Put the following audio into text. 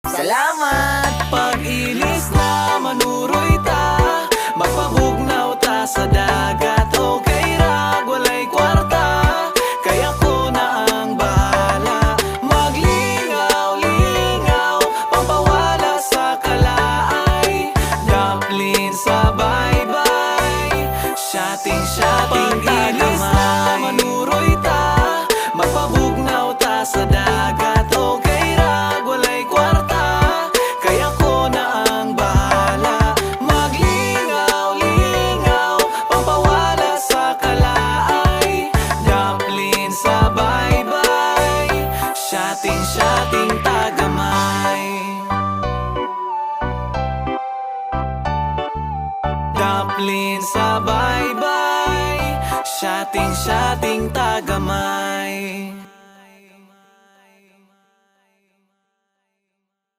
Salamat! Pag-ilis na manuroy ta, magpabugnaw ta sa dagat. Okay ra, walay kwarta, kaya ko na ang bahala. Maglingaw-lingaw, pampawala sa kalaay. Dumpling sa bye-bye, shotting-shotting. Pag-ilis na manuroy ta, magpabugnaw ta sa dagat. Okay ra, walay kwarta, kaya ko na ang bahala. Maglingaw-lingaw, pampawala sa kalaay. Dumpling sa bye-bye, shotting-shotting tagamay. Dumpling sa bye-bye, shotting-shotting tagamay.